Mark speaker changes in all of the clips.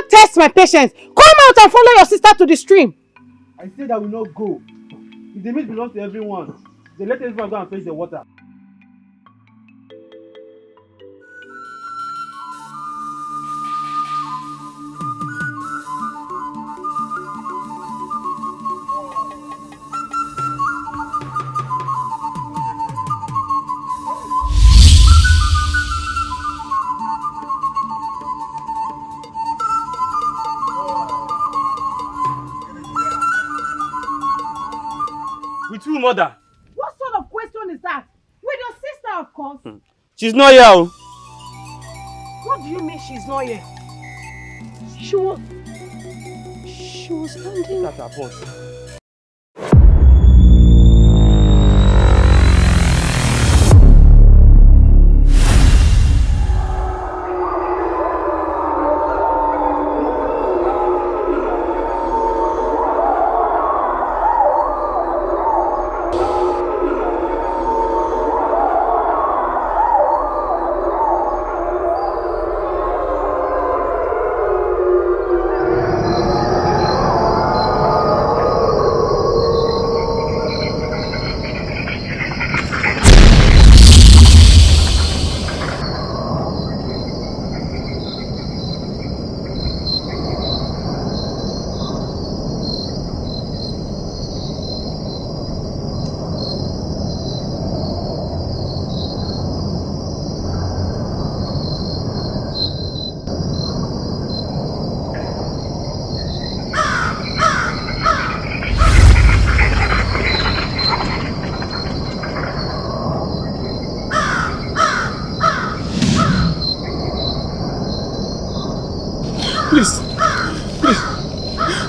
Speaker 1: test my patience? Come out and follow your sister to the stream.
Speaker 2: I said I will not go. If the meat belongs to everyone, they let everyone go and fetch the water. With who, mother?
Speaker 1: What sort of question is that? With your sister, of course.
Speaker 2: She's not here.
Speaker 1: What do you mean she's not here? She was standing.
Speaker 2: That's her fault.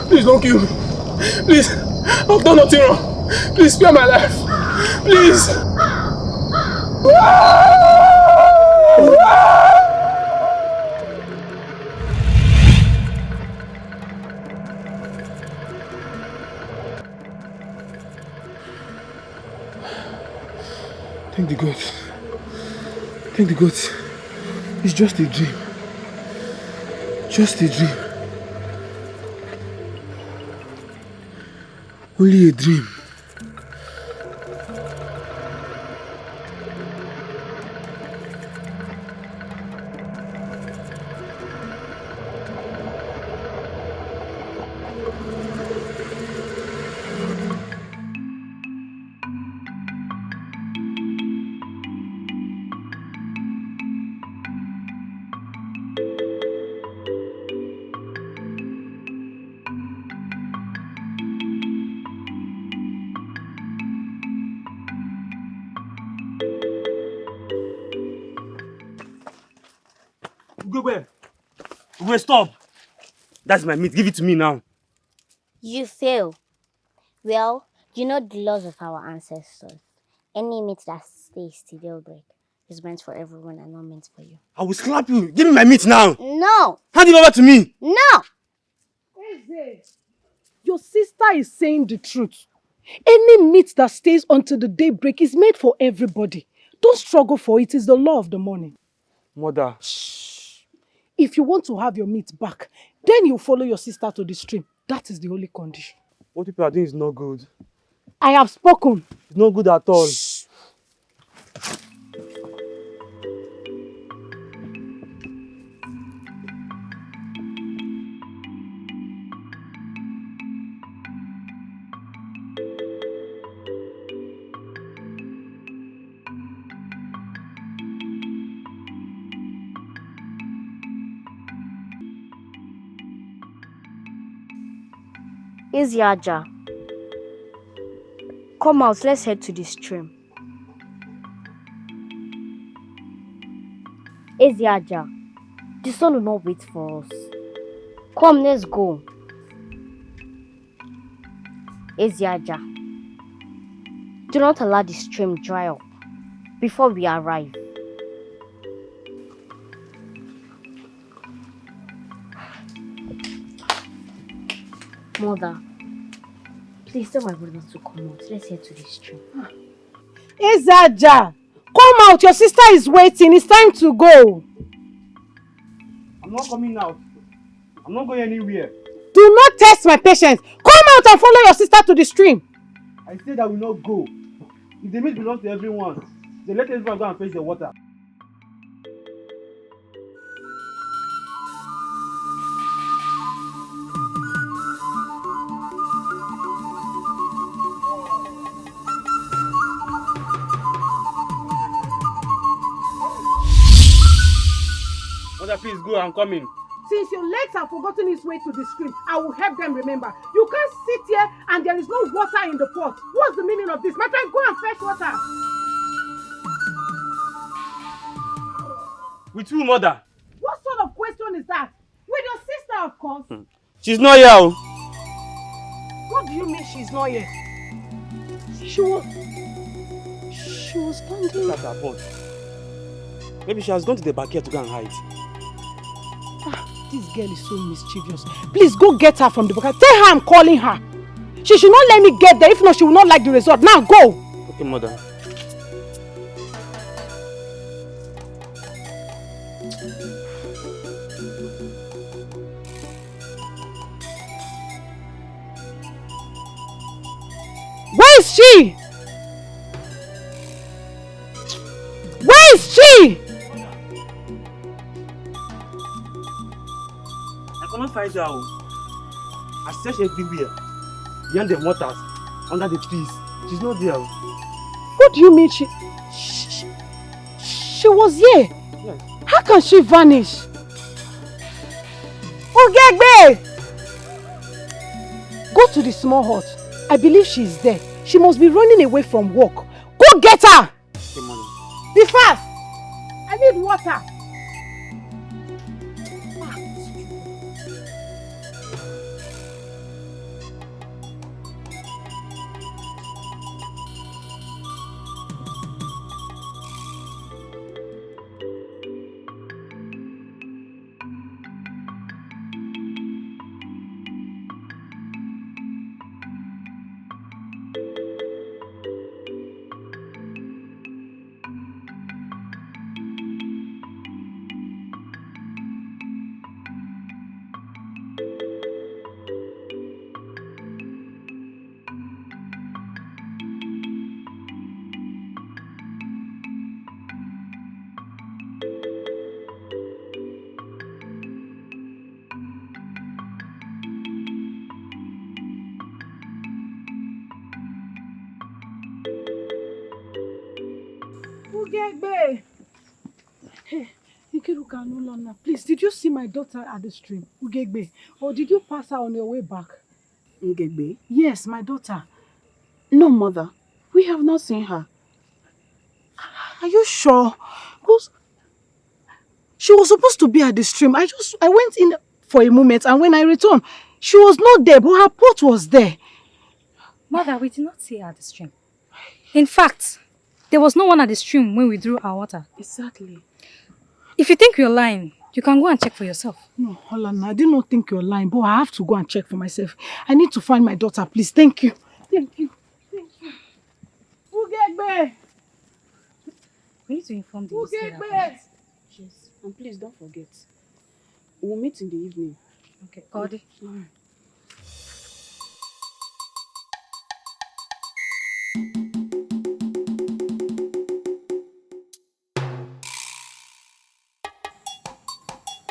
Speaker 3: Please don't kill me. Please, I've done nothing wrong. Please spare my life. Please. Thank the gods. Thank the gods. It's just a dream. Just a dream. Only a dream.
Speaker 2: Wait, stop. That's my meat. Give it to me now.
Speaker 4: You fail. Well, you know the laws of our ancestors. Any meat that stays till daybreak is meant for everyone and not meant for you.
Speaker 2: I will slap you. Give me my meat now.
Speaker 4: No.
Speaker 2: Hand it over to me.
Speaker 4: No.
Speaker 1: Your sister is saying the truth. Any meat that stays until the daybreak is made for everybody. Don't struggle for it. It's the law of the morning.
Speaker 2: Mother.
Speaker 1: If you want to have your meat back, then you follow your sister to the stream. That is the only condition.
Speaker 2: What people are doing is not good.
Speaker 1: I have spoken.
Speaker 2: It's not good at all.
Speaker 1: Shh.
Speaker 4: Iziaja, come out, let's head to the stream. Iziaja, the sun will not wait for us. Come, let's go. Iziaja, do not allow the stream dry up before we arrive. Mother, please tell my brother to come out. Let's head to the stream.
Speaker 1: Iziaja, come out. Your sister is waiting. It's time to go.
Speaker 2: I'm not coming out. I'm not going anywhere.
Speaker 1: Do not test my patience. Come out and follow your sister to the stream.
Speaker 2: I said I will not go. If the meat belongs to everyone, they let everyone go and fetch the water. Mother, please go, I'm coming.
Speaker 1: Since your legs have forgotten its way to the stream, I will help them remember. You can't sit here and there is no water in the pot. What's the meaning of this? My friend, go and fetch water.
Speaker 2: With who, mother?
Speaker 1: What sort of question is that? With your sister, of course.
Speaker 2: She's not here. Oh.
Speaker 1: What do you mean she's not here? She was standing.
Speaker 2: Look at her pot. Maybe she has gone to the backyard to go and hide.
Speaker 1: This girl is so mischievous. Please go get her from the backyard. Tell her I'm calling her. She should not let me get there. If not, she will not like the result. Now go.
Speaker 2: Okay, mother.
Speaker 1: Where is she? Where is she?
Speaker 2: I cannot find her. I searched everywhere. Behind the waters, under the trees. She's not there.
Speaker 1: What do you mean she was here?
Speaker 2: Yes.
Speaker 1: How can she vanish? Ogegbe! Go to the small hut. I believe she is there. She must be running away from work. Go get her!
Speaker 2: Okay, mother.
Speaker 1: Be fast! I need water. Ugegbe! Hey, Nkiruka no longer. Please, did you see my daughter at the stream? Ugegbe. Or did you pass her on your way back?
Speaker 5: Ngegbe?
Speaker 1: Yes, my daughter.
Speaker 5: No, mother. We have not seen her.
Speaker 1: Are you sure? Because she was supposed to be at the stream. I went in for a moment, and when I returned, she was not there, but her pot was there.
Speaker 6: Mother, we did not see her at the stream. In fact, there was no one at the stream when we drew our water.
Speaker 5: Exactly.
Speaker 6: If you think you're lying, you can go and check for yourself.
Speaker 1: No, Holland, I did not think you're lying, but I have to go and check for myself. I need to find my daughter, please. Thank you. Thank you. Thank you. Ugegbe!
Speaker 6: We need to inform the Ugegbe!
Speaker 5: Yes. And please don't forget. We'll meet in the evening.
Speaker 6: Okay, Cody.
Speaker 5: Alright.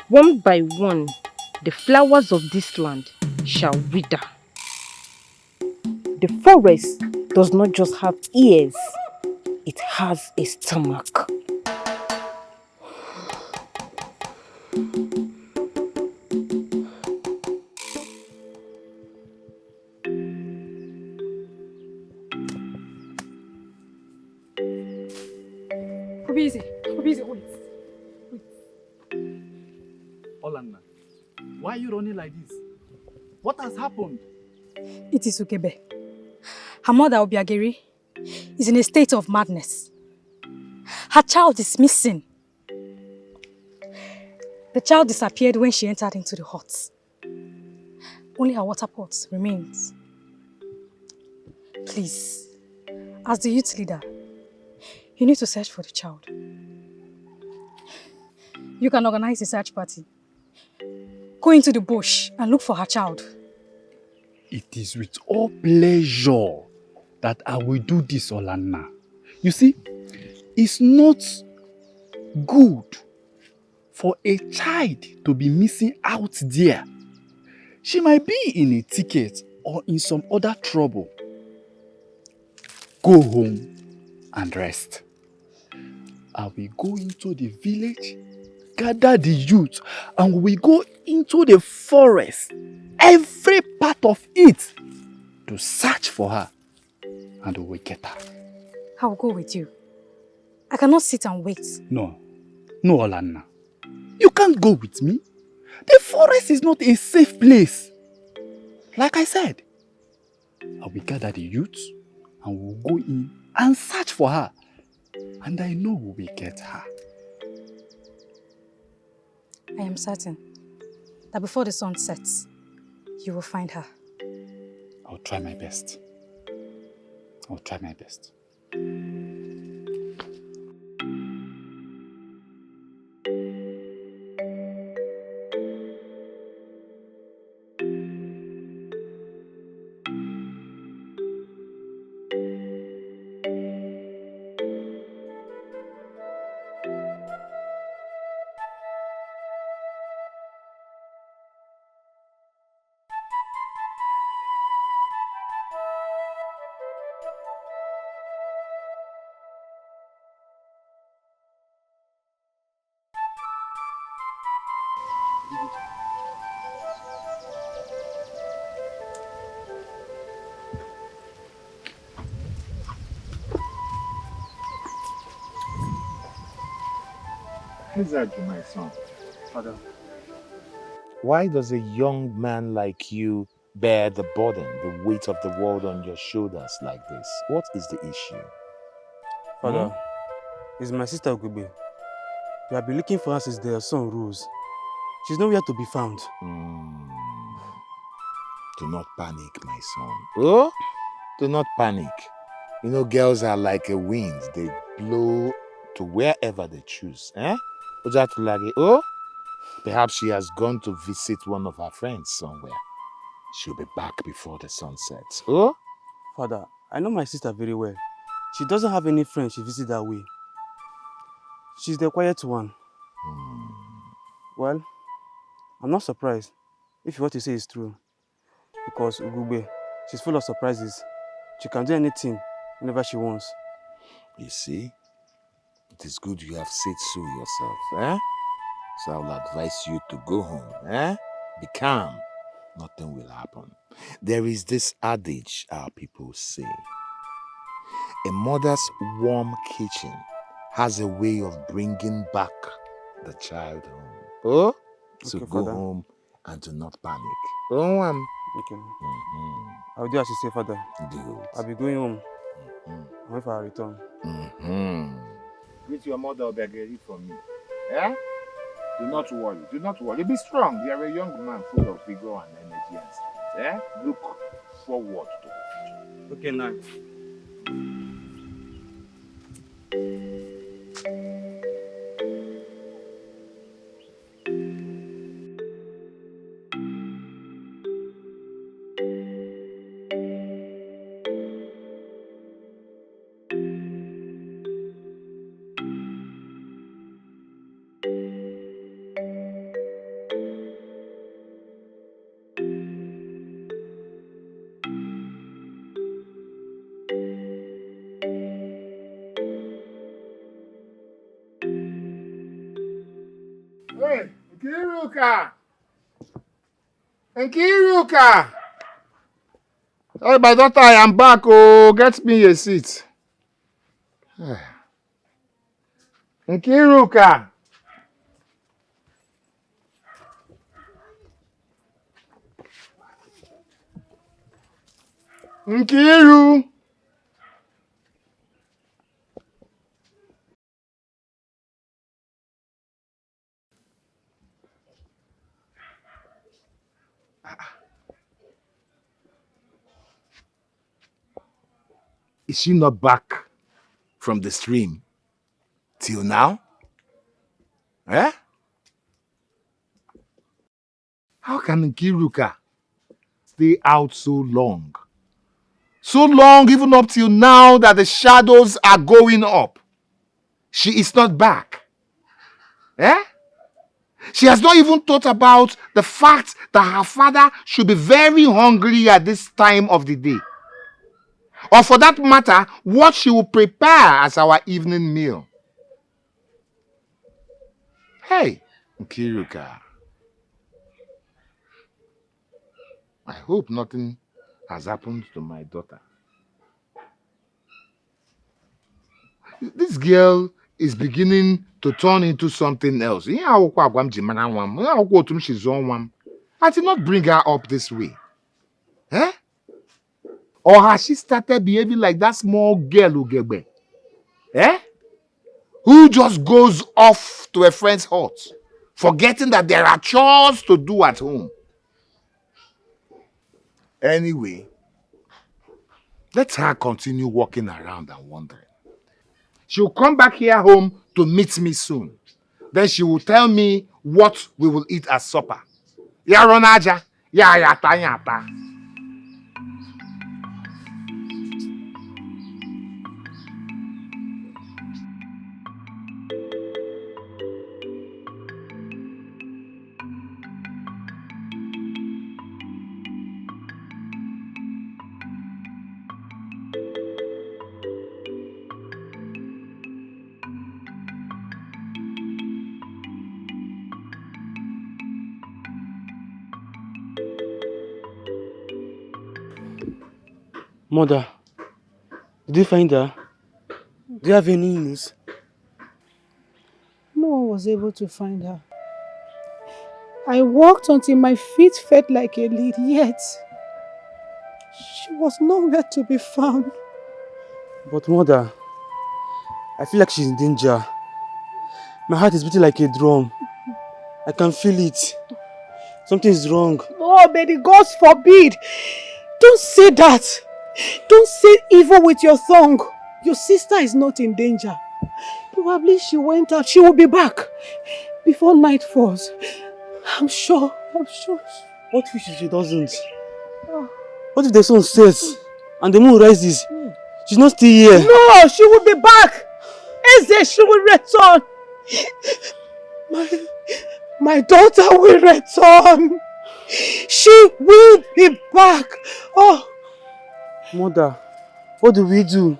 Speaker 7: One by one, the flowers of this land shall wither. The forest does not just have ears, it has a stomach.
Speaker 6: Obizi, wait.
Speaker 8: Olanna, why are you running like this? What has happened?
Speaker 6: It is Ugegbe. Her mother, Obiageri, is in a state of madness. Her child is missing. The child disappeared when she entered into the hut. Only her water pot remains. Please, as the youth leader, you need to search for the child. You can organize a search party. go into the bush and look for her child.
Speaker 8: It is with all pleasure that I will do this, Olanna. You see, it's not good for a child to be missing out there. She might be in a ticket or in some other trouble. Go home and rest. I will go into the village, gather the youth, and we go into the forest, every part of it, to search for her, and we will get her.
Speaker 6: I will go with you. I cannot sit and wait.
Speaker 8: No, Olanna. You can't go with me. The forest is not a safe place. Like I said, I will gather the youth and we'll go in and search for her. And I know we will get her.
Speaker 6: I am certain that before the sun sets, you will find her.
Speaker 8: I'll try my best. I'll try my best.
Speaker 9: Exactly, my son.
Speaker 2: Father,
Speaker 9: Why does a young man like you bear the burden, the weight of the world on your shoulders like this? What is the issue?
Speaker 2: Father, it's my sister Ogube. We have been looking for her since the sun rose. She's nowhere to be found.
Speaker 9: Do not panic, my son. Oh? Do not panic. You know, girls are like a wind. They blow to wherever they choose. Eh? Ojatulage, oh? Perhaps she has gone to visit one of her friends somewhere. She'll be back before the sun sets. Oh?
Speaker 2: Father, I know my sister very well. She doesn't have any friends she visits that way. She's the quiet one. Well, I'm not surprised if what you say is true. Because Ugube, she's full of surprises. She can do anything whenever she wants.
Speaker 9: You see? It is good you have said so yourself, eh? So I will advise you to go home, eh? Be calm. Nothing will happen. There is this adage our people say. A mother's warm kitchen has a way of bringing back the child home. Oh? So
Speaker 2: Okay,
Speaker 9: go
Speaker 2: Father.
Speaker 9: home and do not panic. Oh,
Speaker 2: Okay. I'll do as you say, Father.
Speaker 9: Good.
Speaker 2: I'll be going home. I'll wait for her return.
Speaker 9: Greet your mother Obegeri for me. Yeah? Do not worry. Do not worry. Be strong. You are a young man full of vigor and energy and strength. Yeah? Look forward to the future.
Speaker 2: Okay, now.
Speaker 9: Hey, Nkiruka! Nkiruka! Hey, my daughter, I am back. Oh, get me a seat. Nkiruka! Nkiru! Is she not back from the stream till now? Eh? How can Nkiruka stay out so long? So long, even up till now that the shadows are going up. She is not back. Eh? She has not even thought about the fact that her father should be very hungry at this time of the day. Or for that matter, what she will prepare as our evening meal. Hey, Nkiruka. I hope nothing has happened to my daughter. This girl is beginning to turn into something else. I did not bring her up this way. Eh? Or has she started behaving like that small girl Ugegbe? Eh? Who just goes off to a friend's hut, forgetting that there are chores to do at home. Anyway, let her continue walking around and wandering. She'll come back here home to meet me soon. Then she will tell me what we will eat as supper. Ya ronaja, ya yata yata.
Speaker 2: Mother, did you find her? Do you have any news?
Speaker 1: No one was able to find her. I walked until my feet felt like a lead, yet she was nowhere to be found.
Speaker 2: But mother, I feel like she's in danger. My heart is beating like a drum. I can feel it. Something is wrong.
Speaker 1: Oh, may the gods forbid! Don't say that! Don't say evil with your tongue. Your sister is not in danger. Probably she went out. She will be back before night falls. I'm sure.
Speaker 2: What if she doesn't? What if the sun sets and the moon rises? She's not still here.
Speaker 1: No, she will be back. Eze, she will return. My daughter will return. She will be back. Oh.
Speaker 2: Mother, what do we do?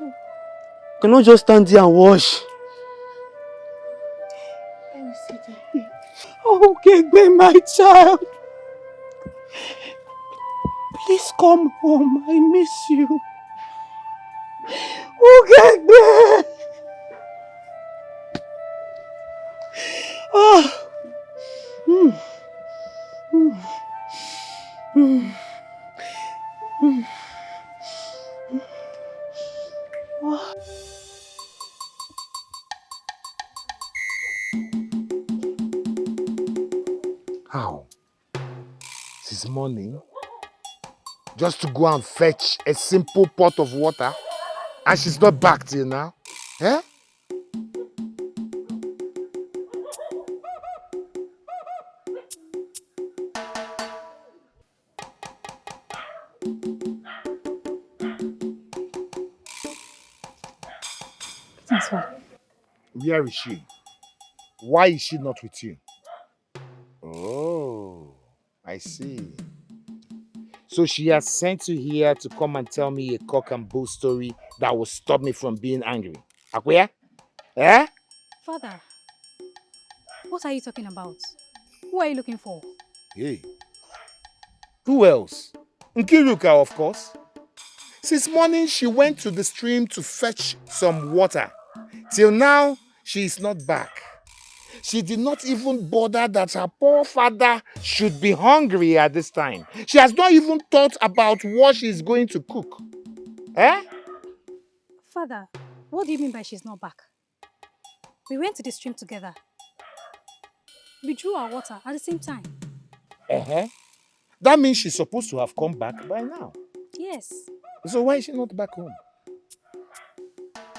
Speaker 2: Cannot just stand here and watch.
Speaker 1: Oh, Gegbe, my child. Please come home. I miss you. Oh, Gegbe. Oh.
Speaker 9: How? This morning? Just to go and fetch a simple pot of water? And she's not back till now? Eh? Where is she? Why is she not with you? Oh, I see. So she has sent you here to come and tell me a cock and bull story that will stop me from being angry. Akuya? Eh?
Speaker 6: Father, what are you talking about? Who are you looking for?
Speaker 9: Hey. Who else? Nkiruka, of course. Since morning, she went to the stream to fetch some water. Till now, she is not back. She did not even bother that her poor father should be hungry at this time. She has not even thought about what she is going to cook. Eh?
Speaker 6: Father, what do you mean by she's not back? We went to the stream together. We drew our water at the same time.
Speaker 9: Uh-huh. That means she's supposed to have come back by now.
Speaker 6: Yes.
Speaker 9: So why is she not back home?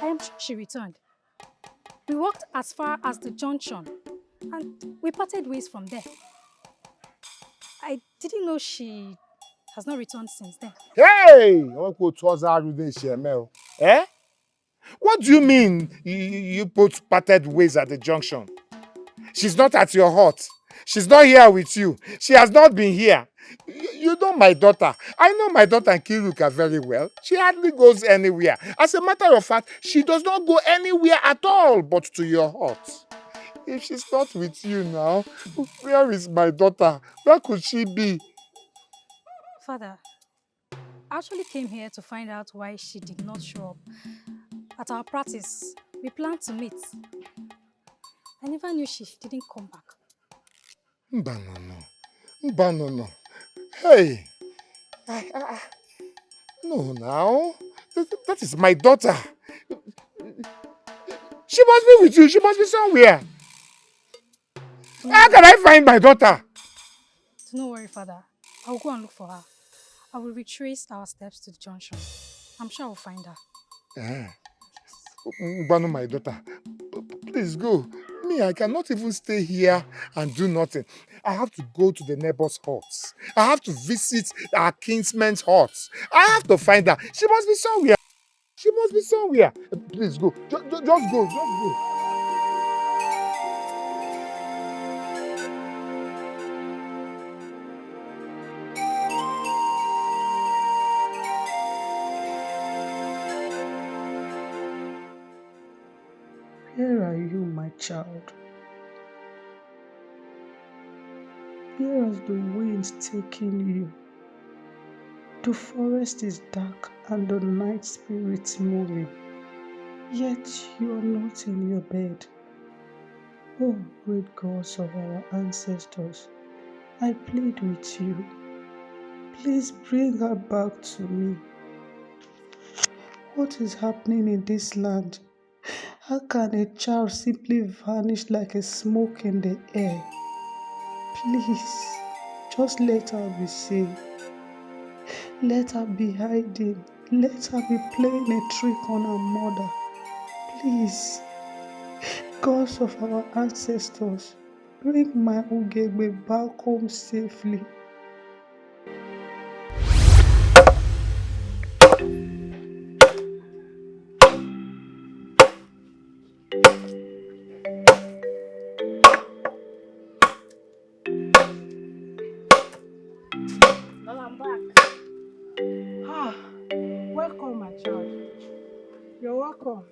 Speaker 6: I am sure she returned. We walked as far as the junction and we parted ways from there. I Did you know she has not returned since then?
Speaker 9: Hey! Eh? What do you mean you put parted ways at the junction? She's not at your hut. She's not here with you. She has not been here. You know my daughter. I know my daughter Kiruka very well. She hardly goes anywhere. As a matter of fact, she does not go anywhere at all but to your hut. If she's not with you now, where is my daughter? Where could she be?
Speaker 6: Father, I actually came here to find out why she did not show up at our practice. We planned to meet. I never knew she didn't come back.
Speaker 9: Mbanono. Hey! No, now. That is my daughter. She must be with you. She must be somewhere. How can I find my daughter?
Speaker 6: Don't worry, Father. I will go and look for her. I will retrace our steps to the junction. I'm sure I will find her.
Speaker 9: Mbano, my daughter. Please go. Me, I cannot even stay here and do nothing. I have to go to the neighbor's huts. I have to visit our kinsman's huts. I have to find her. She must be somewhere. She must be somewhere. Please go. Just go. Just go.
Speaker 1: Where are you, my child? Where has the wind taken you? The forest is dark and the night spirits moving, yet you are not in your bed. Oh, great gods of our ancestors, I plead with you. Please bring her back to me. What is happening in this land? How can a child simply vanish like a smoke in the air? Please, just let her be safe. Let her be hiding. Let her be playing a trick on her mother. Please, gods of our ancestors, bring my Ugegbe back home safely.
Speaker 4: Mama, I'm back.
Speaker 1: Welcome, my child. You're welcome.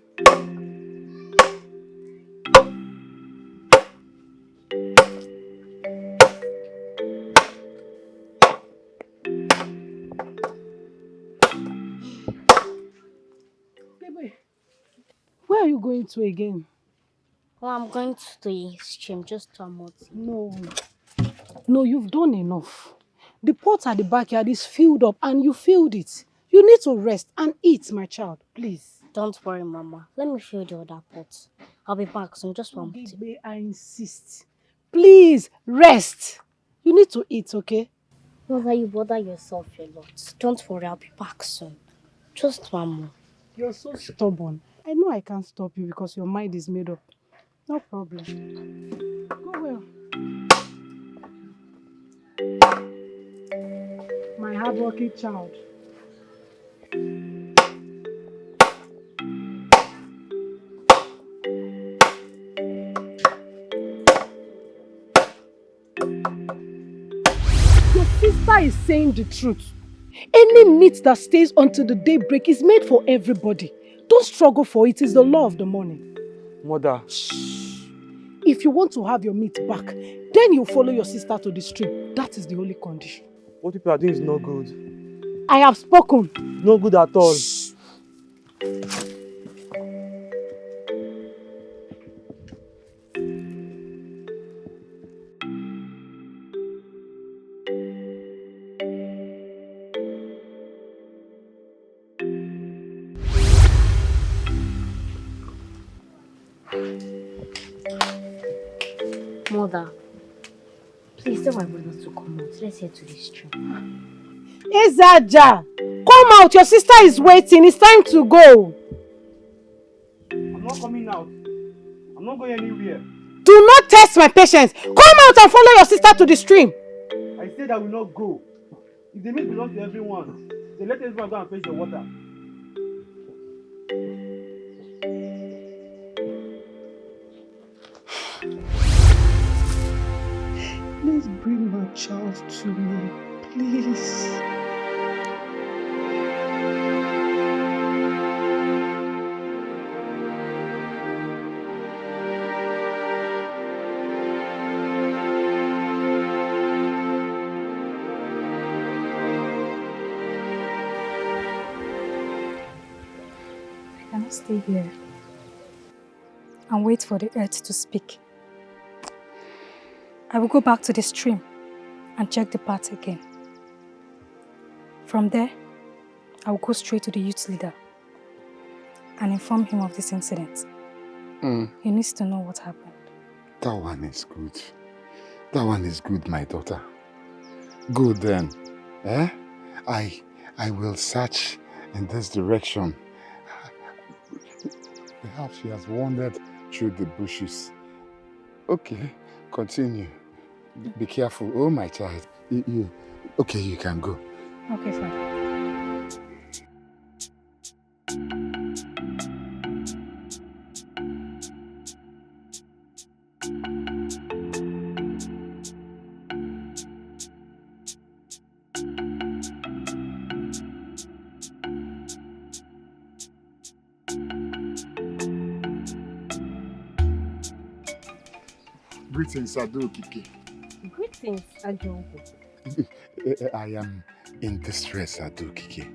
Speaker 1: Baby, where are you going to again?
Speaker 4: Well, I'm going to the stream just to amount.
Speaker 1: No, you've done enough. The pot at the backyard is filled up and you filled it. You need to rest and eat, my child, please.
Speaker 4: Don't worry, Mama. Let me fill the other pot. I'll be back soon. Just one more.
Speaker 1: I insist. Please, rest. You need to eat, okay?
Speaker 4: Mother, you bother yourself a lot. Don't worry, I'll be back soon. Just one more.
Speaker 1: You're so stubborn. I know I can't stop you because your mind is made up. No problem. Go well. My hardworking child. Your sister is saying the truth. Any meat that stays until the daybreak is made for everybody. Don't struggle for it. It's the law of the morning.
Speaker 2: Mother.
Speaker 1: If you want to have your meat back, then you follow your sister to the stream. That is the only condition.
Speaker 2: What people are doing is not good.
Speaker 1: I have spoken.
Speaker 2: No good at all.
Speaker 4: Mother, please tell my brother to come out. Let's head to the stream.
Speaker 1: Ezaja, come out. Your sister is waiting. It's time to go.
Speaker 2: I'm not coming out. I'm not going anywhere.
Speaker 1: Do not test my patience. Come out and follow your sister to the stream.
Speaker 2: I say that we not go. If the meat belongs to everyone, they let everyone go and fetch the water.
Speaker 1: Please bring my child to me, please.
Speaker 6: I cannot stay here and wait for the earth to speak. I will go back to the stream and check the path again. From there, I will go straight to the youth leader and inform him of this incident. He needs to know what happened.
Speaker 9: That one is good. That one is good, my daughter. Good then. Eh? I will search in this direction. Perhaps she has wandered through the bushes. Okay, continue. Be careful. Oh, my child. Okay, you can go.
Speaker 6: Okay, Father.
Speaker 9: Greetings, Ado Kike.
Speaker 7: Greetings, Ajongo.
Speaker 9: I am in distress, Ado Kike.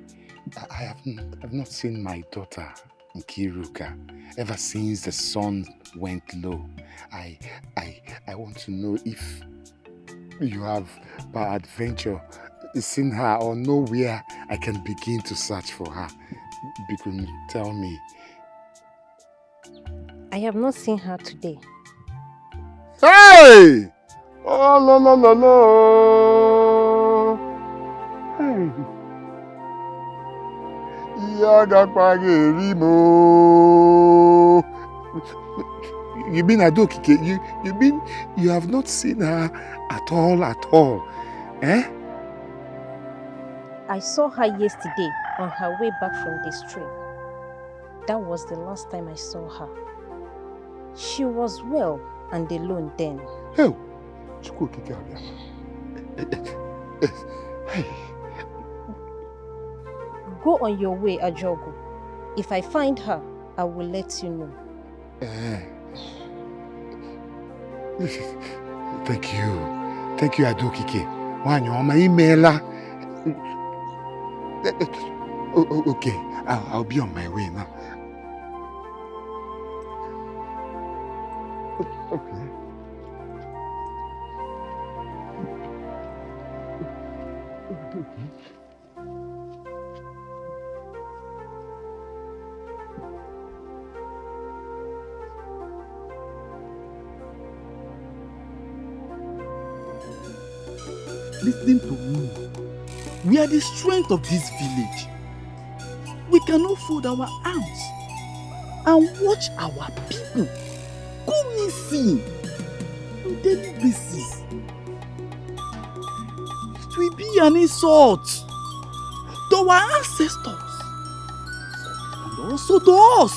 Speaker 9: I have not seen my daughter, Nkiruka, ever since the sun went low. I want to know if you have, by adventure, seen her or know where I can begin to search for her. Because tell me.
Speaker 7: I have not seen her today.
Speaker 9: Hey! Oh, no. Hey. You mean Adokike? You mean you have not seen her at all? Eh?
Speaker 7: I saw her yesterday on her way back from the stream. That was the last time I saw her. She was well and alone then.
Speaker 9: Hey.
Speaker 7: Go on your way, Ajogo. If I find her, I will let you know.
Speaker 9: Thank you, Adokike. Wanyoma imela. Okay, I'll be on my way now. Okay.
Speaker 8: Listen to me. We are the strength of this village. We cannot fold our arms and watch our people go missing on daily basis. It will be an insult to our ancestors and also to us.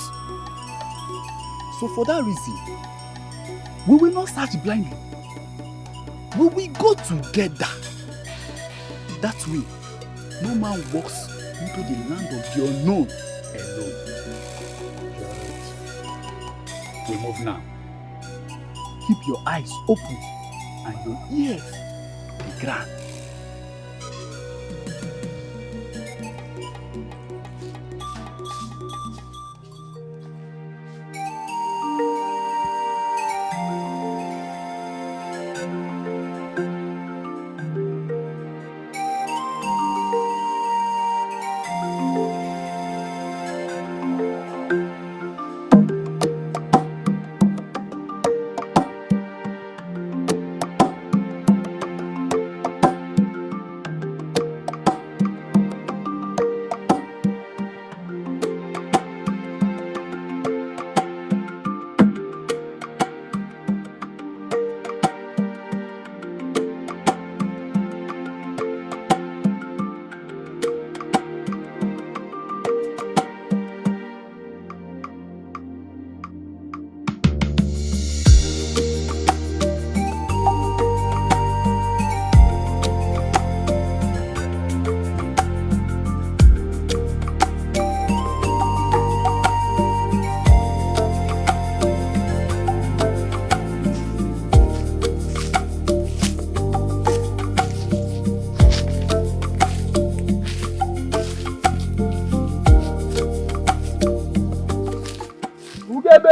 Speaker 8: So for that reason, we will not search blindly. We will go together. That way, no man walks into the land of the unknown alone. We move now. Keep your eyes open and your ears to the ground.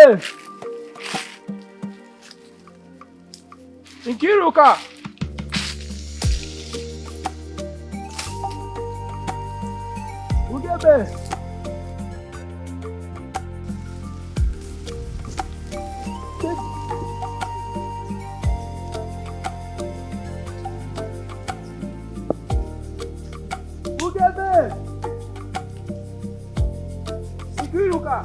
Speaker 3: Ugebe! Nkiruka! Ugebe! Ugebe! Nkiruka!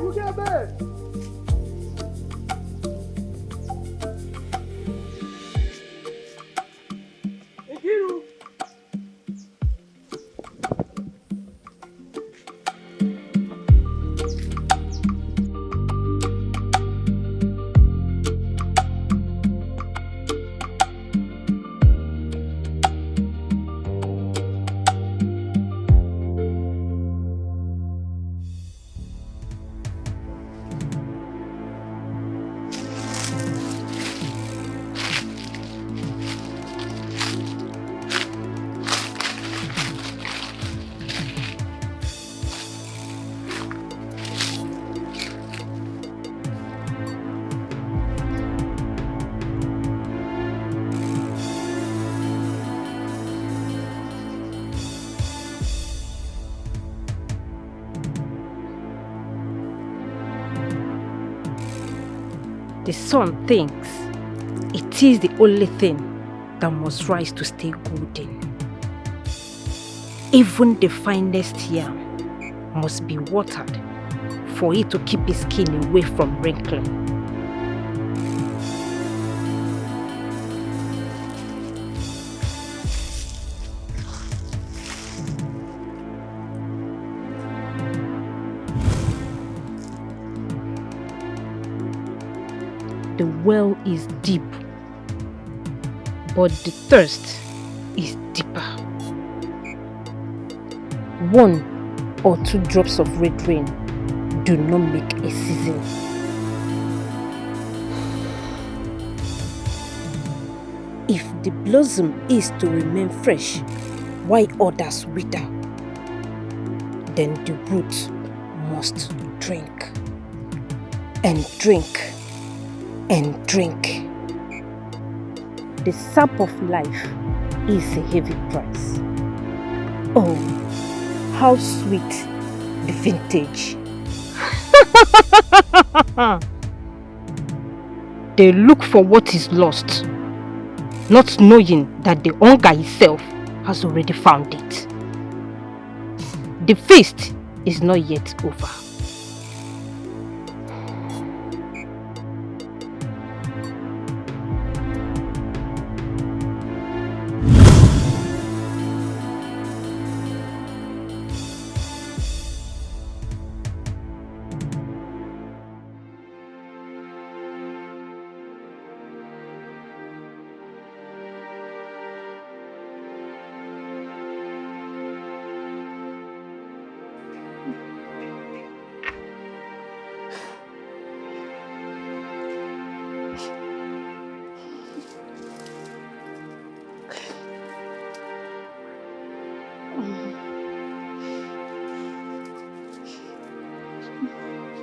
Speaker 3: Ugebe! Nkiru!
Speaker 7: The sun thinks it is the only thing that must rise to stay golden. Even the finest yam must be watered for it to keep its skin away from wrinkling. The well is deep, but the thirst is deeper. 1 or 2 drops of red rain do not make a season. If the blossom is to remain fresh while others wither, then the root must drink and drink and drink. The sap of life is a heavy price. Oh, how sweet the vintage. They look for what is lost, not knowing that the hunger itself has already found it. The feast is not yet over.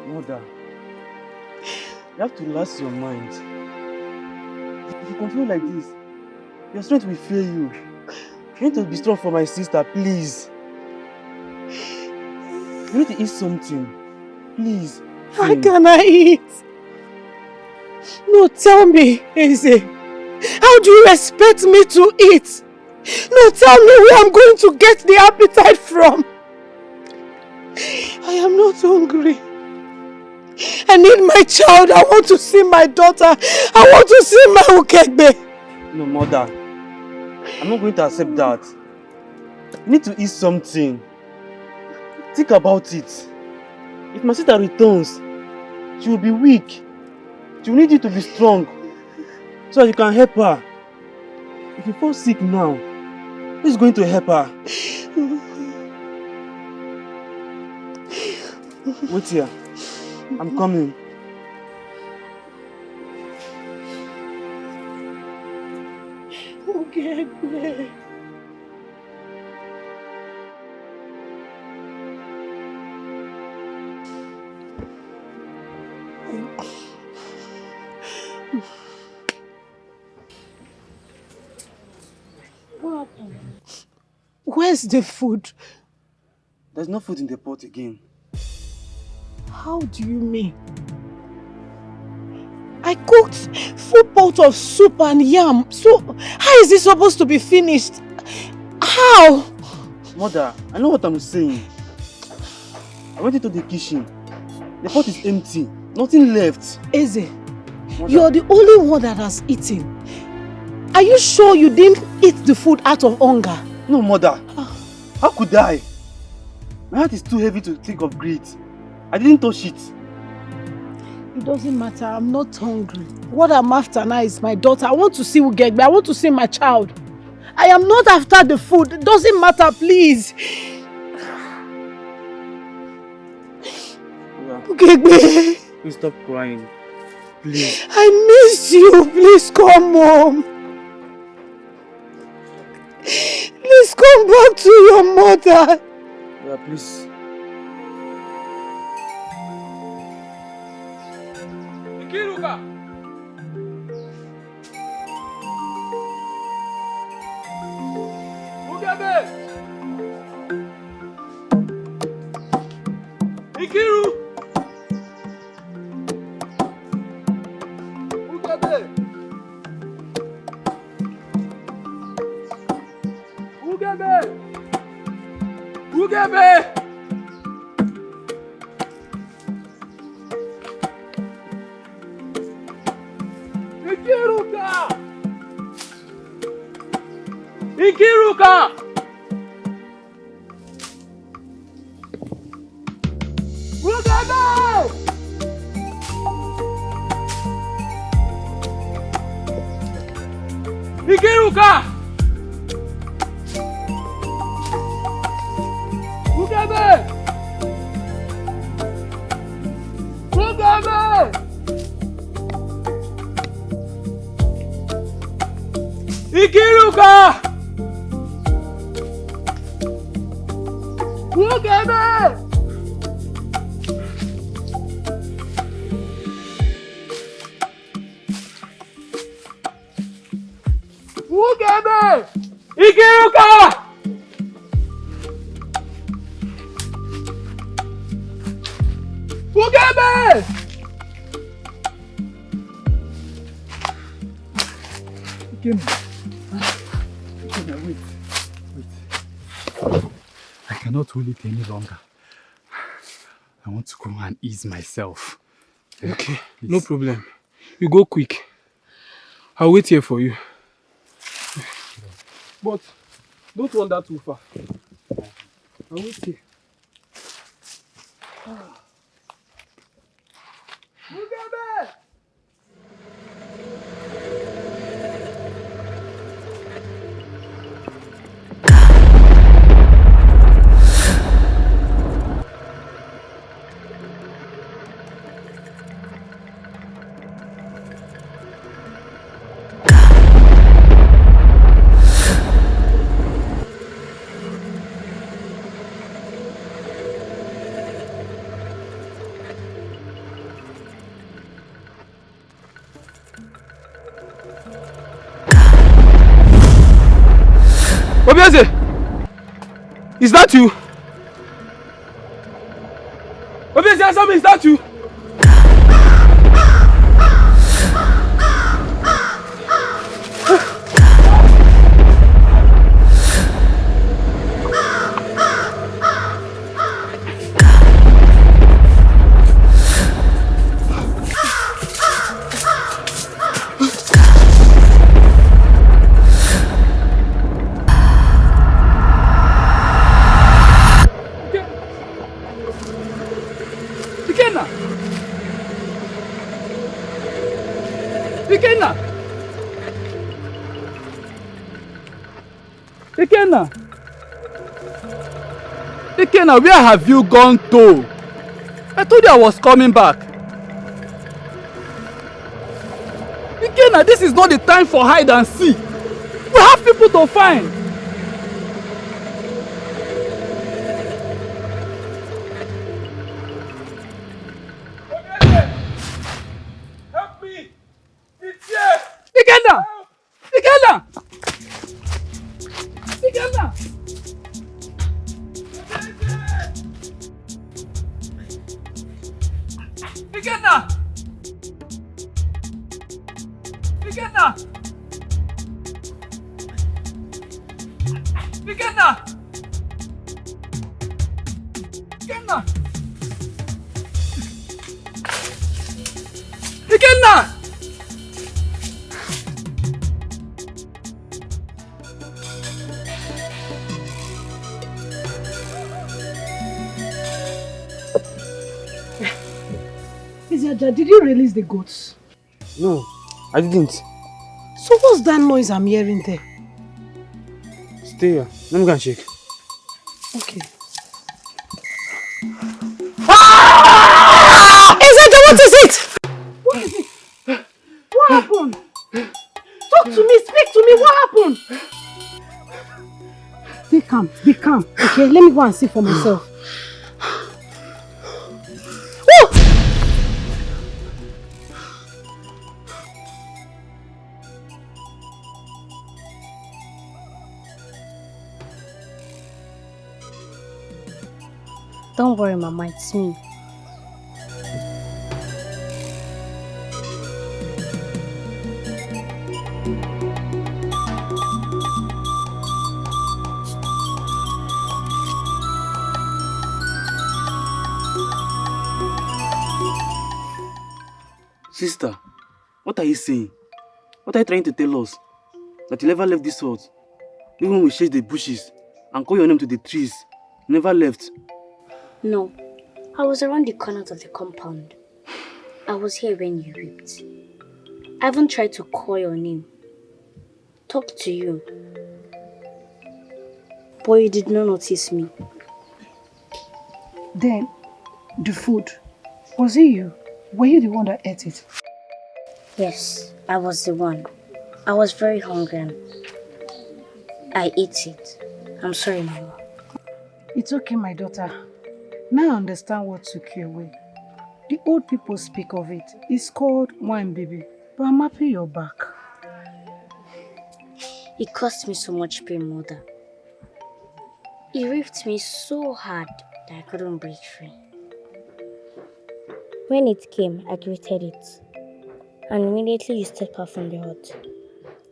Speaker 2: Mother, you have to relax your mind. If you continue like this, your strength will fail you. You need to be strong for my sister, please. You need to eat something. Please.
Speaker 1: How can I eat? No, tell me, Eze. How do you expect me to eat? No, tell me where I'm going to get the appetite from. I am not hungry. I need my child. I want to see my daughter. I want to see my Ukegbe.
Speaker 2: No, Mother. I'm not going to accept that. You need to eat something. Think about it. If my sister returns, she will be weak. She will need you to be strong so that you can help her. If you fall sick now, who is going to help her? Wait here. I'm coming.
Speaker 1: Ukegbe.
Speaker 5: What happened?
Speaker 1: Where's the food?
Speaker 2: There's no food in the pot again.
Speaker 1: How do you mean? I cooked full pot of soup and yam. So, how is this supposed to be finished? How?
Speaker 2: Mother, I know what I'm saying. I went into the kitchen. The pot is empty. Nothing left.
Speaker 1: Eze,
Speaker 2: Mother.
Speaker 1: you're the only one that has eaten. Are you sure you didn't eat the food out of hunger?
Speaker 2: No, Mother. How could I? My heart is too heavy to think of greed. I didn't touch it.
Speaker 1: It doesn't matter. I'm not hungry. What I'm after now is my daughter. I want to see Ugegbe. I want to see my child. I am not after the food. It doesn't matter, please. Ugegbe.
Speaker 2: Please stop crying. Please.
Speaker 1: I miss you. Please come home. Please come back to your mother.
Speaker 2: Yeah, please.
Speaker 3: Ikiruka! Ugebe! Ikiru! Ugebe! Ugebe! Ugebe! Ikiruka! Ikiruka! Ugebe! Ikiruka! Ugebe! Ugebe! Ikiruka! Ugebe! Ugebe! Ikiruka! Ugebe!
Speaker 8: Wait. I cannot hold it any longer. I want to go and ease myself.
Speaker 3: Okay,
Speaker 8: Please.
Speaker 3: no problem. You go quick. I'll wait here for you. But don't wander too far. I'll wait here. Ugebe! Obieze! Is that you? Obieze, answer me, is that you?
Speaker 8: Ikenna, where have you gone to? I told you I was coming back. Ikenna, this is not the time for hide and seek. We have people to find.
Speaker 3: Help me! It's here!
Speaker 8: Ikenna! Ikenna!
Speaker 2: Ikenna! Ikenna! Ikenna! Ikenna! Ikenna!
Speaker 1: Iziaja, did you release the goats?
Speaker 2: No, I didn't.
Speaker 1: So what's that noise I'm hearing there?
Speaker 2: Stay here. Let me go and check.
Speaker 1: Okay. Iziaja, what is it? What is it? What happened? Talk to me, speak to me, what happened? Be calm, be calm. Okay, let me go and see for myself.
Speaker 4: Don't worry, Mama, it's me.
Speaker 2: Sister, what are you saying? What are you trying to tell us? That you never left this house? Even when we chased the bushes and call your name to the trees, you never left.
Speaker 4: No, I was around the corners of the compound. I was here when you wept. I haven't tried to call your name, talk to you, but you did not notice me.
Speaker 1: Then, the food, was it you? Were you the one that ate it?
Speaker 4: Yes, I was the one. I was very hungry and I ate it. I'm sorry, Mama.
Speaker 1: It's okay, my daughter. Now I understand what took you away. The old people speak of it. It's called wine, baby. But I'm happy you're back.
Speaker 4: It caused me so much pain, Mother. It ripped me so hard that I couldn't break free. When it came, I greeted it. And immediately you stepped out from the hut.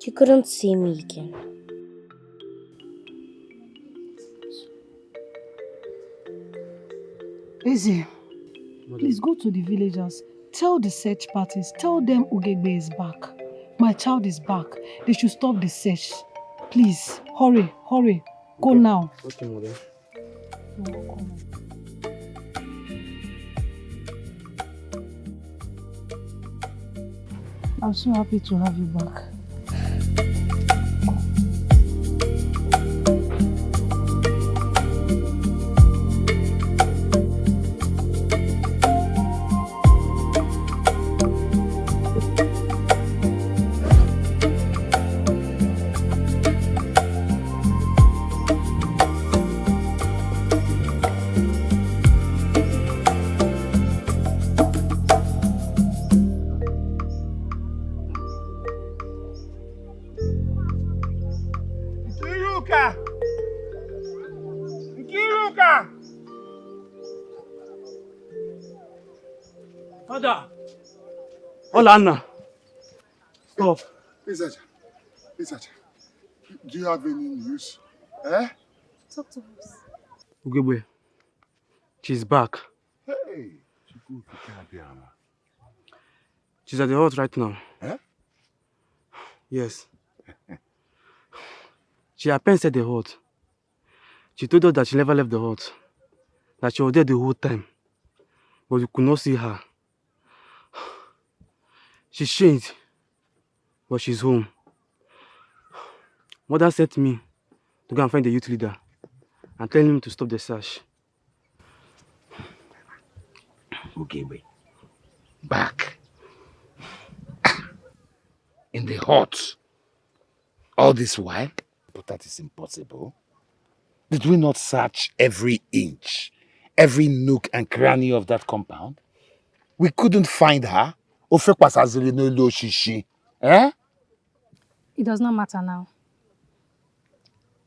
Speaker 4: You couldn't see me again.
Speaker 1: Easy. Please go to the villagers. Tell the search parties. Tell them Ugegbe is back. My child is back. They should stop the search. Please, hurry, hurry. Go now.
Speaker 2: Okay, Mother.
Speaker 1: You're welcome. I'm so happy to have you back.
Speaker 2: Father! Hola, Anna. Stop.
Speaker 10: Izaja, do you have any news? Eh?
Speaker 6: Talk to us.
Speaker 2: Ugegbe, she's back.
Speaker 10: Hey,
Speaker 2: She's at the hut right now.
Speaker 10: Eh?
Speaker 2: Yes. She appended the hut. She told us that she never left the hut. That she was there the whole time. But we could not see her. She's changed. But she's home. Mother sent me to go and find the youth leader and tell him to stop the search.
Speaker 9: Okay, wait. Back. In the hut. All this while? But that is impossible. Did we not search every inch, every nook and cranny of that compound? We couldn't find her. Eh?
Speaker 6: It does not matter now.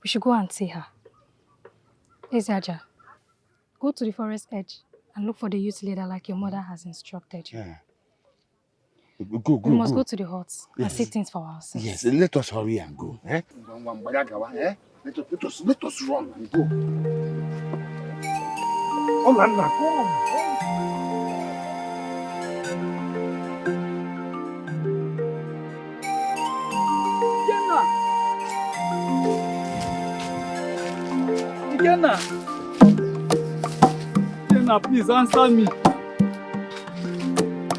Speaker 6: We should go and see her. Eziaja, go to the forest edge and and look for the youth leader like your mother has instructed you.
Speaker 9: Yeah. Go.
Speaker 6: We must go to the huts and
Speaker 9: Yes.
Speaker 6: see things for ourselves.
Speaker 9: Yes, let us hurry and go. Eh? Let us run and go. Olanda, come.
Speaker 8: Ikenna! Ikenna, please answer me.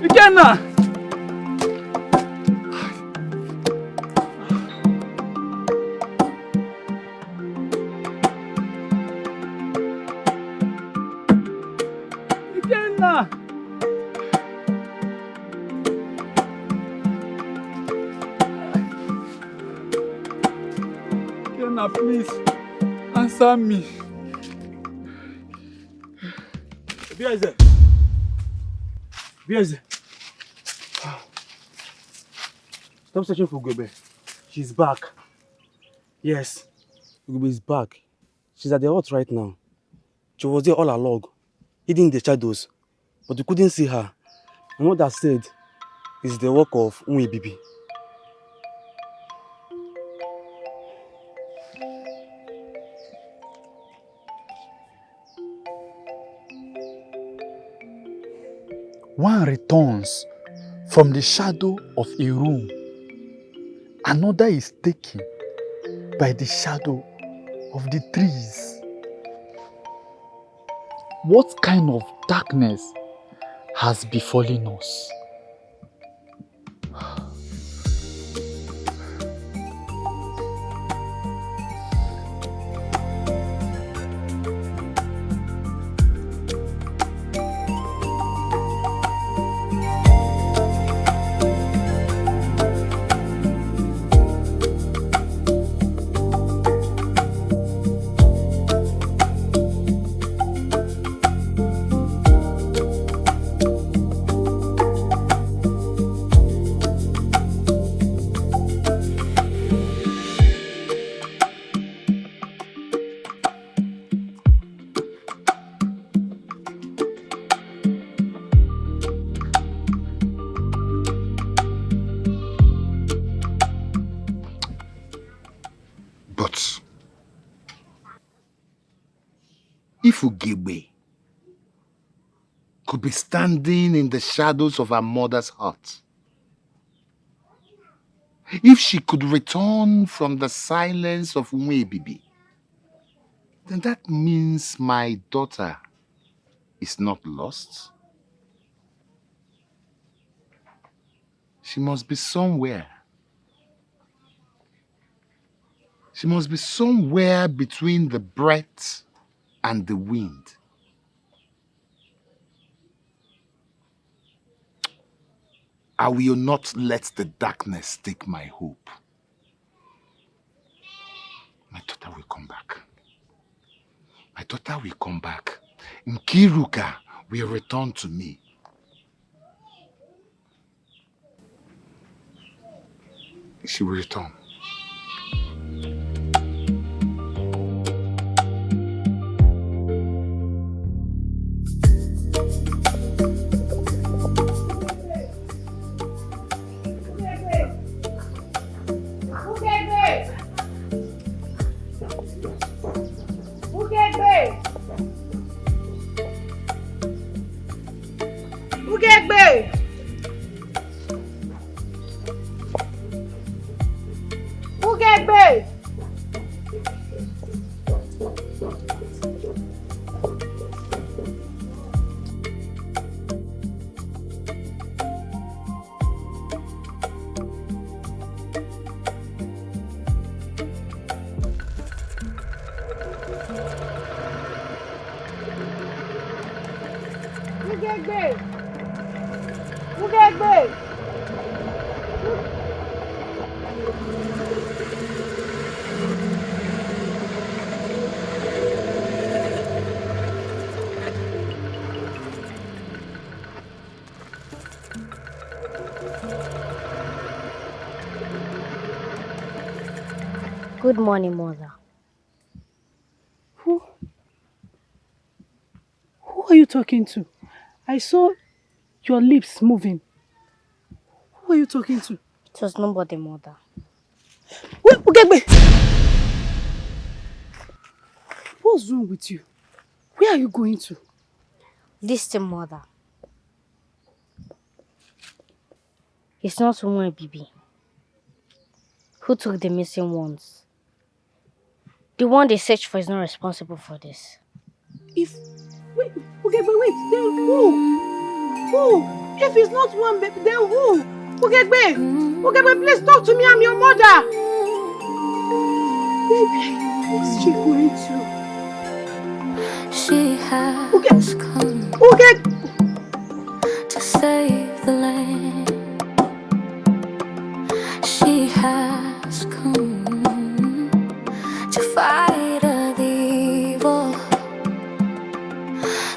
Speaker 8: Ikenna! Ikenna! Ikenna, please answer me.
Speaker 2: Where is it? Where is it? Stop searching for Ugebe. She's back. Yes, Ugebe is back. She's at the hut right now. She was there all along, hidden in the shadows, but we couldn't see her. And what that said is the work of Bibi.
Speaker 8: One returns from the shadow of a room. Another is taken by the shadow of the trees. What kind of darkness has befallen us?
Speaker 9: But if Ugebe could be standing in the shadows of her mother's hut, if she could return from the silence of Bibi, then that means my daughter is not lost. She must be somewhere. She must be somewhere between the breath and the wind. I will not let the darkness take my hope. My daughter will come back. My daughter will come back. Nkiruka will return to me. She will return.
Speaker 4: Good morning, Mother.
Speaker 1: Who are you talking to? I saw your lips moving. Who are you talking to?
Speaker 4: It was nobody, mother.
Speaker 1: Wait, Ugegbe! What's wrong with you? Where are you going to?
Speaker 4: Listen, mother. It's not Umwe Bibi who took the missing ones. The one they searched for is not responsible for this.
Speaker 1: Wait, Ugegbe, wait, then who? Who? If it's not one baby, then who? Ugegbe, please talk to me, I'm your mother. Baby, what's she going to?
Speaker 11: She has come to save the land. She has come to fight the evil.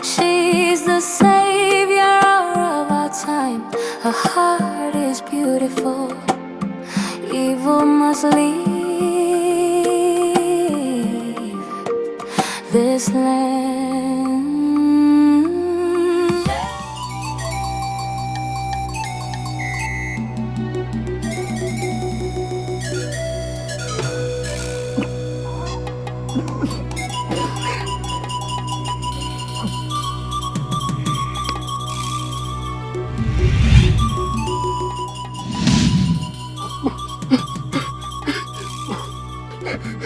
Speaker 11: She's the savior of our time. Her heart is beautiful. Evil must leave this land.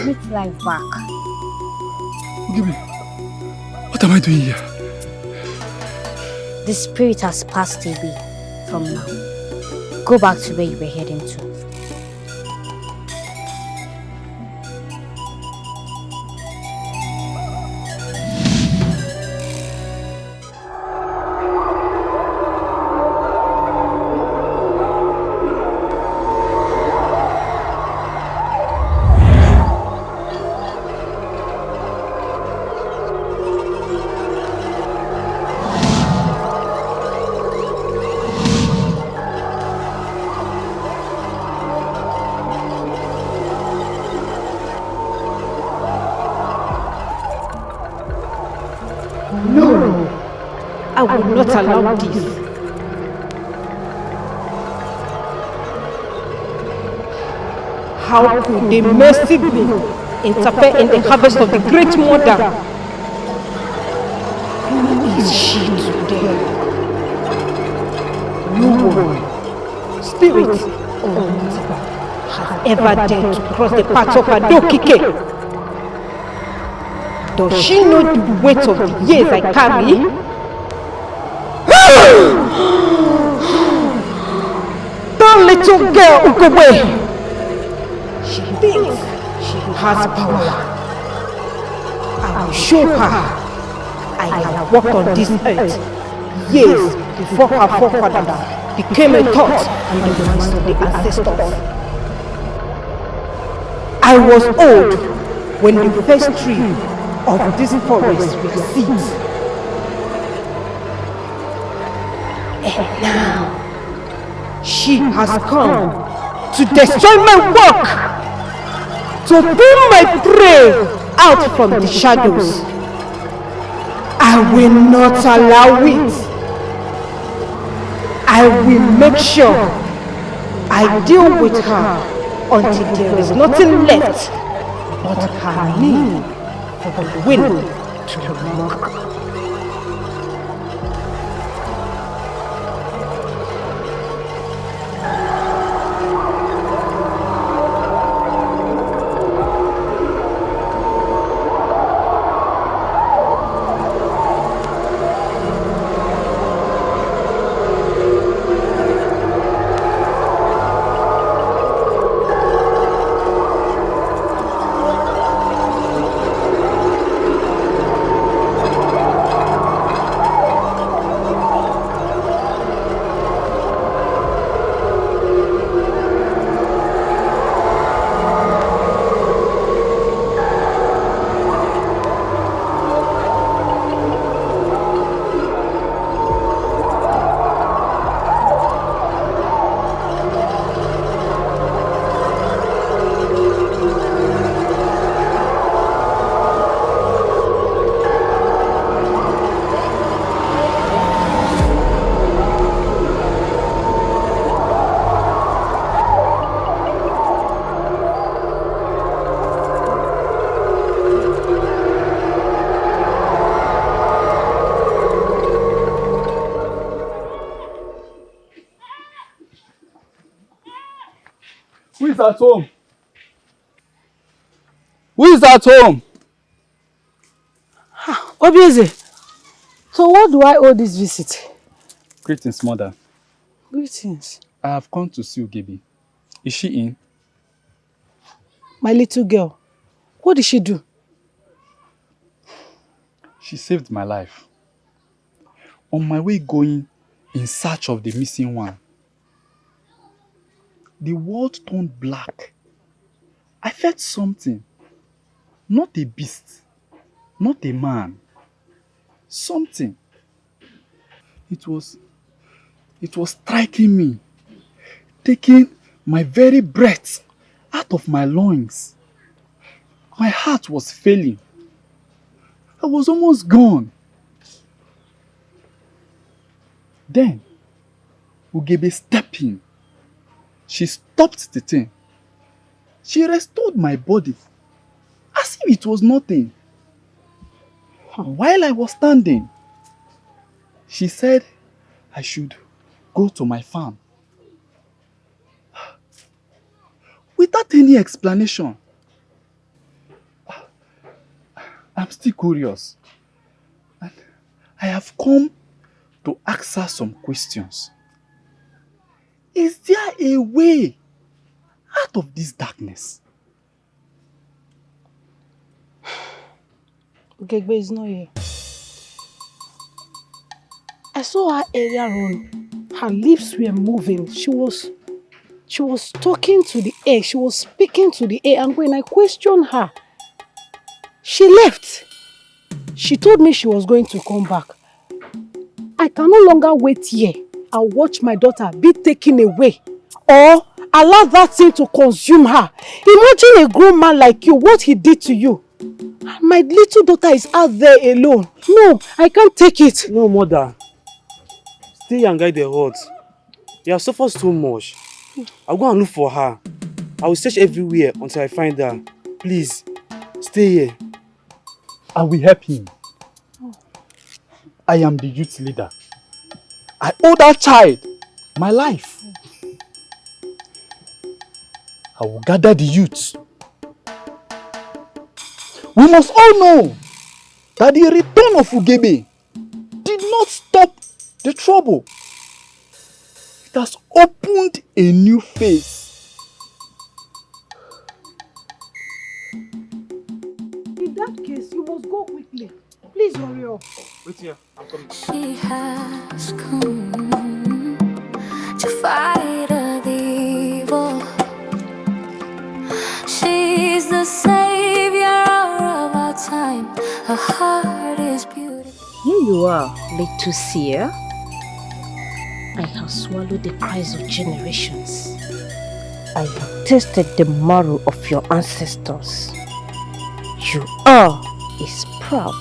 Speaker 4: Meet life back.
Speaker 8: Give me. What am I doing here?
Speaker 4: The spirit has passed away from now. Go back to where you were heading to.
Speaker 7: I will not allow this. How could they mercifully interfere in the harvest of the great mother? Who is she today? No one, spirit or whatever, has ever dared to cross the path of Adokike. Does she know the weight of the years I carry? That little girl, Ukobe! She thinks she has power. I will show her. I have walked on this earth years before her forefathers became a thought in the minds of the ancestors. I was old when the first tree of this forest was seeds. And now, she has come to destroy my work, to pull my prey out from the shadows. I will not allow it. I will make sure I deal with her until there is nothing left but her need for the wind to walk.
Speaker 8: is at home? Who is at home?
Speaker 1: Obieze, so what do I owe this visit?
Speaker 8: Greetings, mother.
Speaker 1: Greetings.
Speaker 8: I have come to see Ugebi. Is she in?
Speaker 1: My little girl, what did she do?
Speaker 8: She saved my life. On my way going in search of the missing one, the world turned black. I felt something. Not a beast, not a man. Something. It was striking me, taking my very breath out of my lungs. My heart was failing. I was almost gone. Then, Ugebe stepped in. She stopped the thing. She restored my body as if it was nothing. While I was standing, she said I should go to my farm. Without any explanation. I'm still curious. And I have come to ask her some questions. Is there a way out of this darkness?
Speaker 1: Ugegbe is not here. I saw her earlier on. Her lips were moving. She was talking to the air. She was speaking to the air. And when I questioned her, she left. She told me she was going to come back. I can no longer wait here and watch my daughter be taken away or allow that thing to consume her. Imagine a grown man like you, what he did to you. My little daughter is out there alone. No, I can't take it.
Speaker 2: No, mother. Stay and guide the horse. He has suffered so much. I'll go and look for her. I will search everywhere until I find her. Please, stay here.
Speaker 8: I will help him. I am the youth leader. I owe that child my life. I will gather the youth. We must all know that the return of Ugebe did not stop the trouble. It has opened a new phase.
Speaker 1: In that case, you must go quickly. Please hurry up.
Speaker 2: Wait here, I'm coming.
Speaker 11: She has come to fight the evil. She's the savior of our time. Her heart is beautiful.
Speaker 7: Here you are, little seer. I have swallowed the cries of generations. I have tasted the marrow of your ancestors. You are a sprout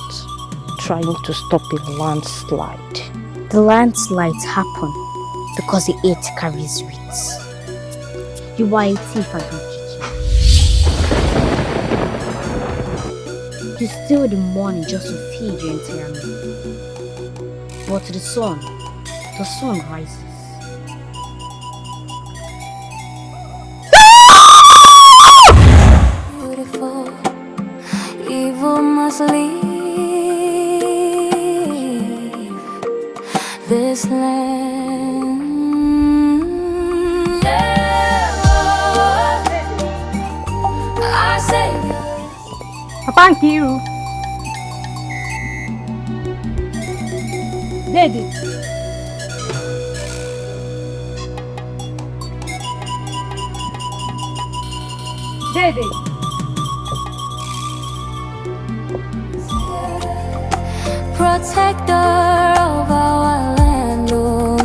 Speaker 7: trying to stop a landslide.
Speaker 4: The landslides happen because the earth carries roots. You are a thief, Agriculture. You steal the money just to feed your entire meal. But the sun rises.
Speaker 11: Beautiful, evil must leave this land. I say,
Speaker 6: Papa Nkiru. Daddy. Daddy.
Speaker 11: protector of our land. Oh.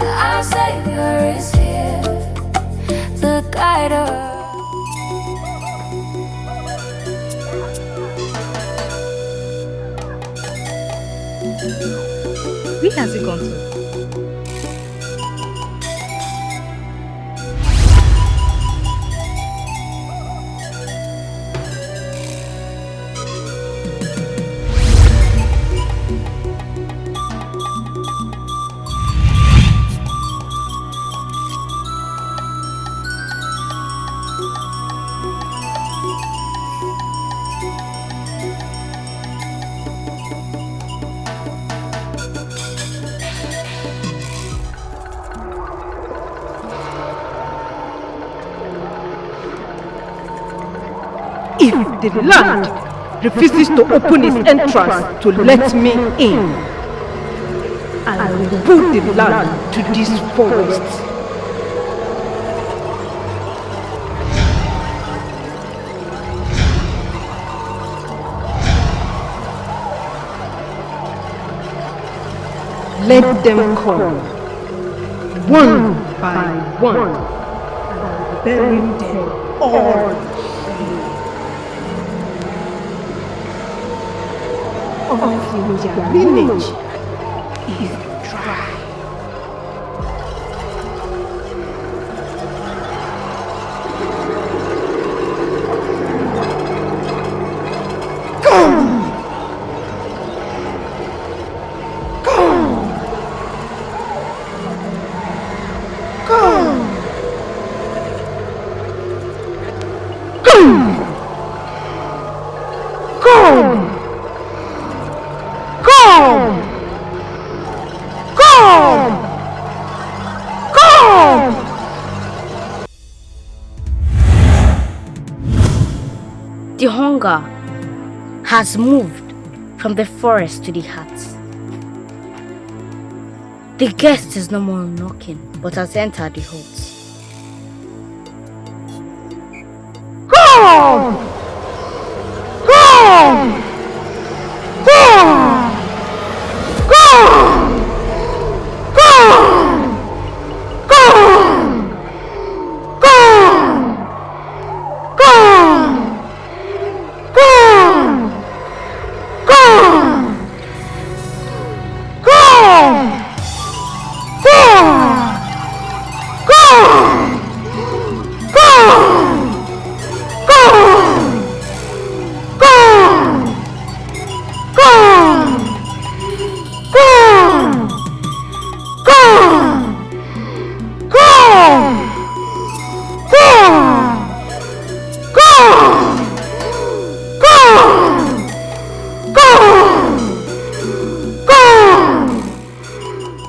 Speaker 11: Our Savior is here, the guider.
Speaker 6: Where has he gone to?
Speaker 7: the land refuses to open its entrance to let me in, I will put the land to this forest. Let them come, one by one, and bury them all. Until their lineage is dry. Come! Come! Come! Come! Come! Come! Come! Come!
Speaker 4: The hunger has moved from the forest to the heart. The guest is no more knocking, but has entered the hut.
Speaker 7: Come! Come! Come! Come! Come! Come! Come! Come!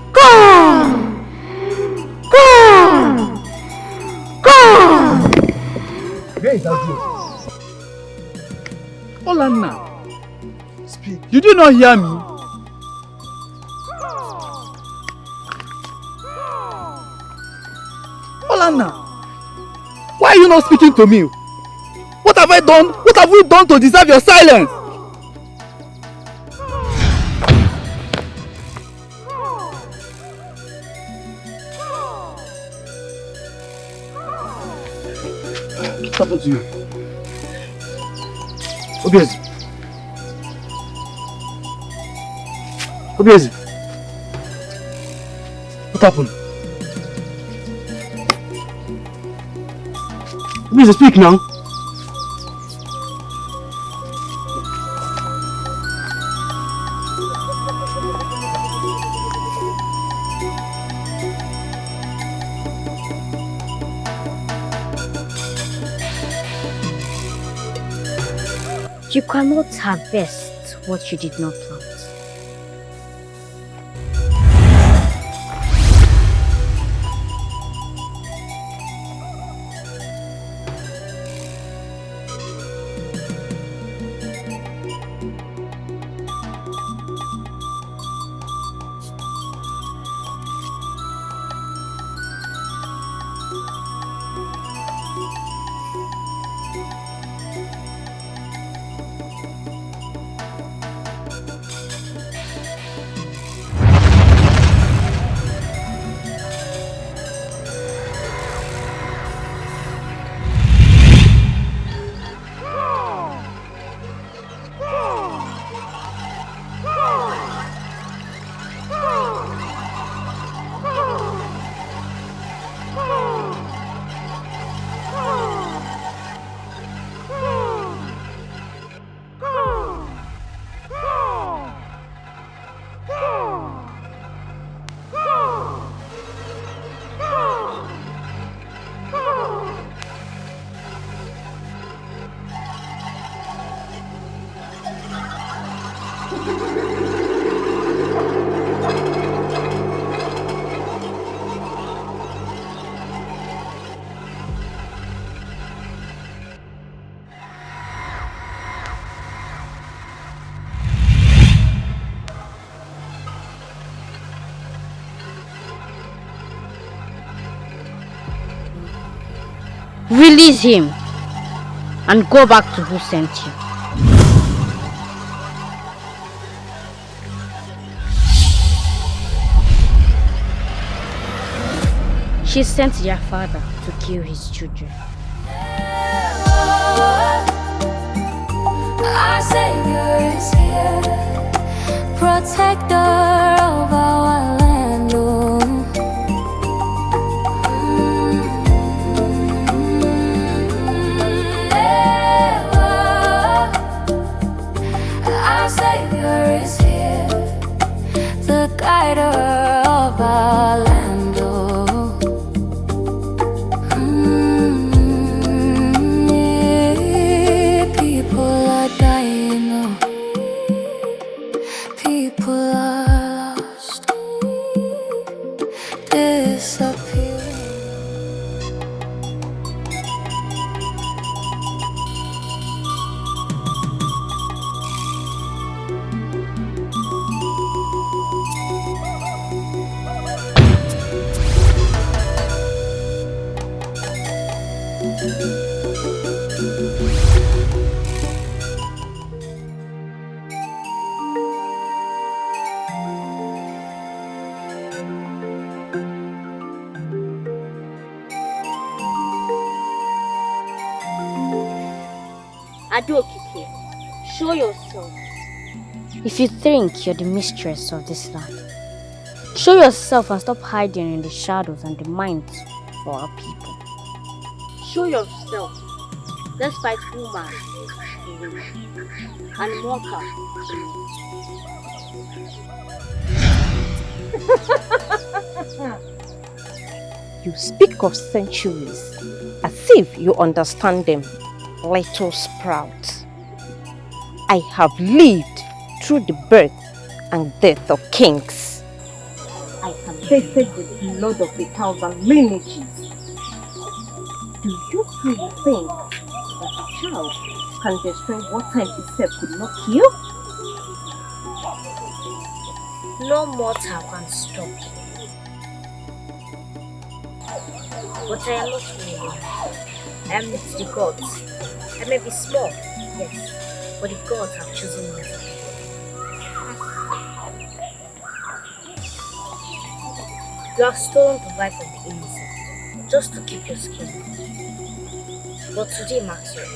Speaker 7: Come! Come! Come!
Speaker 8: Where is that girl? Olanna, speak. Did you not hear me? Olanna, why are you not speaking to me? What have I done? What have we done to deserve your silence? What happened to you? Obiezi. Obiezi. What happened? Obiezi, speak now.
Speaker 4: You cannot harvest what you did not plant. Release him and go back to who sent you. She sent their father to kill his children.
Speaker 11: Our Savior is here, protector of our land. Our Savior is here, the guider of our land.
Speaker 4: Adokike, show yourself. If you think you're the mistress of this land, show yourself and stop hiding in the shadows and the minds for our people. Show yourself. Let's fight CHUMA and MMEKA.
Speaker 7: You speak of centuries as if you understand them, little sprout. I have lived through the birth and death of kings. I have tasted the blood of 1,000 lineages. Do you really think that a child can destroy what time itself could not kill?
Speaker 4: No mortal can stop you. But I am not moving. I am with the gods. I may be small, yes, but the gods have chosen me. You have stolen the life of the innocent just to keep your skin. But today marks your end.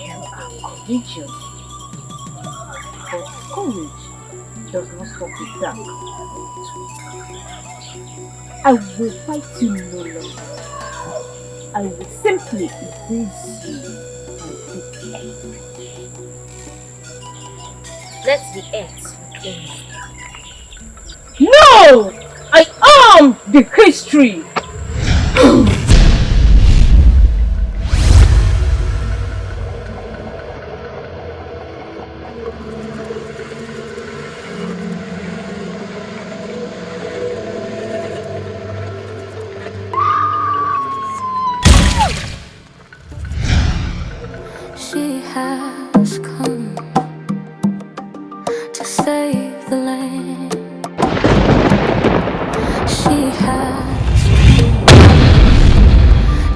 Speaker 7: You are courageous, but courage does not stop the dark. I will fight you no longer. I will simply erase you and take earth.
Speaker 4: Let the earth reclaim you.
Speaker 7: No! I am the history!
Speaker 11: She has come to save the land. She has come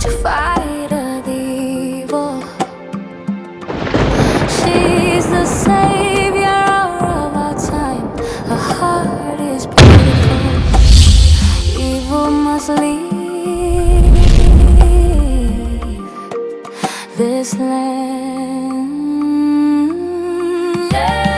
Speaker 11: to fight the evil. She's the savior of our time. Her heart is beautiful. Evil must leave this land. Yeah.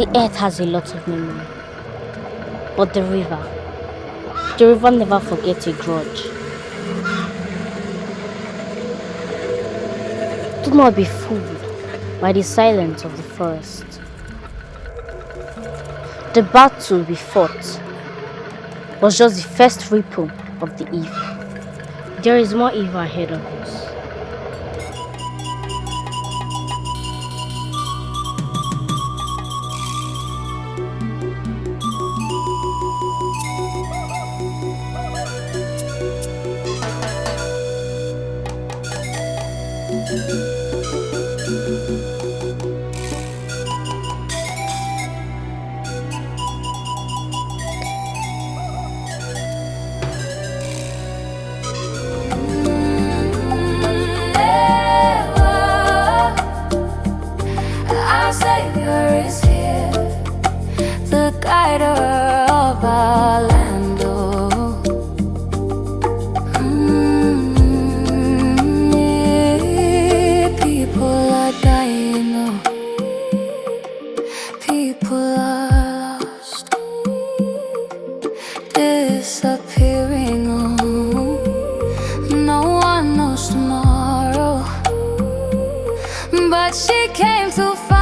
Speaker 4: The earth has a lot of memory. But the river never forgets a grudge. Do not be fooled by the silence of the forest. The battle we fought was just the first ripple of the eve. There is more evil ahead of us.
Speaker 11: Our Savior is here, the guider of our land. Oh. People are dying, oh. People are lost, disappearing, oh. No one knows tomorrow, but she came to find